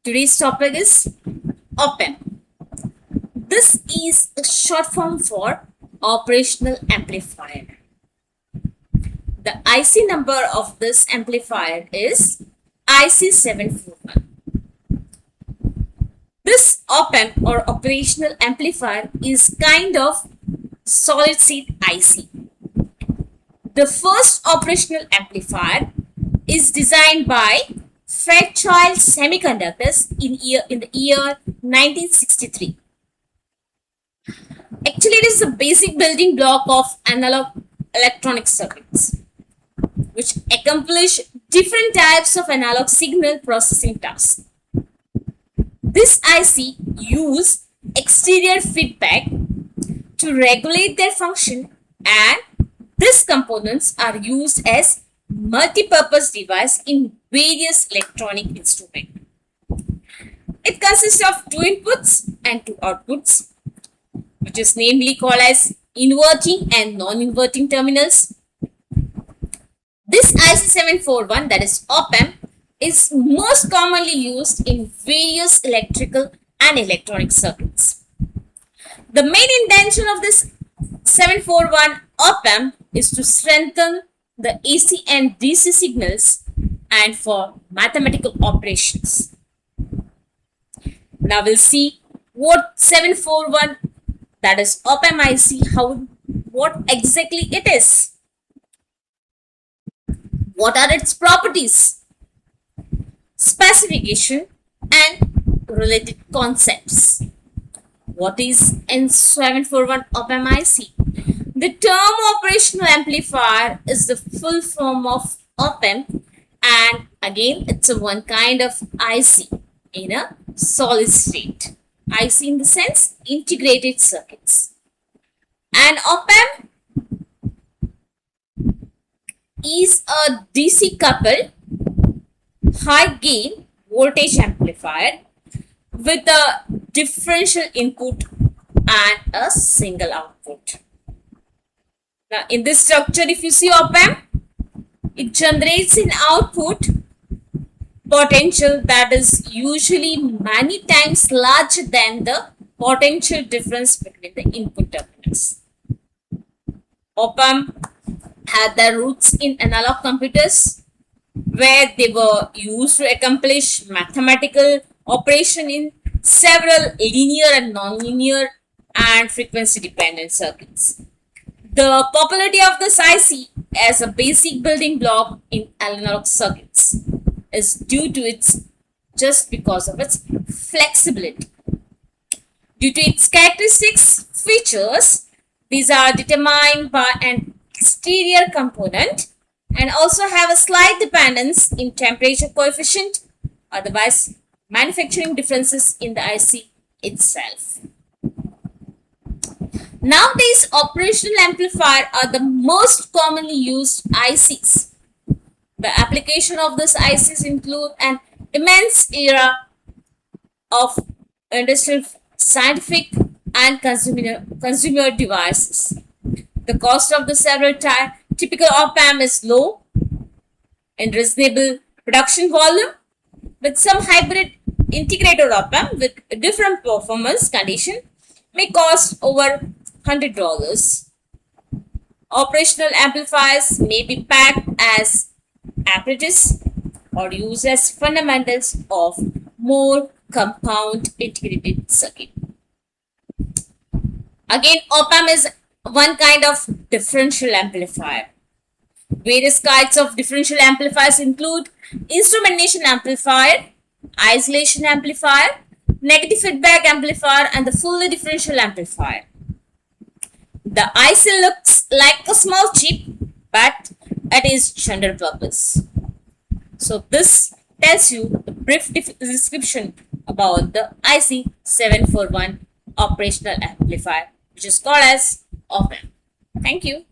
Today's topic is op-amp. This is a short form for operational amplifier. The IC number of this amplifier is IC741. This op-amp or operational amplifier is kind of solid state IC. The first operational amplifier is designed by Fairchild Semiconductors in the year 1963. Actually, it is the basic building block of analog electronic circuits, which accomplish different types of analog signal processing tasks. This IC use exterior feedback to regulate their function, and these components are used as multi-purpose device in various electronic instruments. It consists of two inputs and two outputs, which is namely called as inverting and non-inverting terminals. This IC741, that is op-amp, is most commonly used in various electrical and electronic circuits. The main intention of this 741 op-amp is to strengthen the AC and DC signals and for mathematical operations. Now we'll see what 741, that is op-amp IC, what exactly it is. What are its properties, specification and related concepts. What is N741 op-amp IC? The term operational amplifier is the full form of op-amp, and again it's a one kind of IC in a solid state. IC in the sense integrated circuits. And op-amp is a DC coupled high gain voltage amplifier with a differential input and a single output. Now in this structure, if you see op-amp, it generates an output potential that is usually many times larger than the potential difference between the input terminals. Op-amp had their roots in analog computers, where they were used to accomplish mathematical operation in several linear and nonlinear and frequency dependent circuits. The popularity of this IC as a basic building block in analog circuits is due to just because of its flexibility. Due to its characteristics features, these are determined by an exterior component and also have a slight dependence in temperature coefficient, otherwise manufacturing differences in the IC itself. Nowadays, operational amplifier are the most commonly used ICs. The application of these ICs include an immense era of industrial, scientific and consumer devices. The cost of the several typical op-amp is low and reasonable production volume, with some hybrid integrated op-amp with different performance condition may cost over $100. Operational amplifiers may be packed as apparatus or used as fundamentals of more compound integrated circuit. Again, op-amp is one kind of differential amplifier. Various kinds of differential amplifiers include instrumentation amplifier, isolation amplifier, negative feedback amplifier, and the fully differential amplifier. The IC looks like a small chip, but it is general purpose. So this tells you the brief description about the IC741 operational amplifier, which is called as op-amp. Thank you.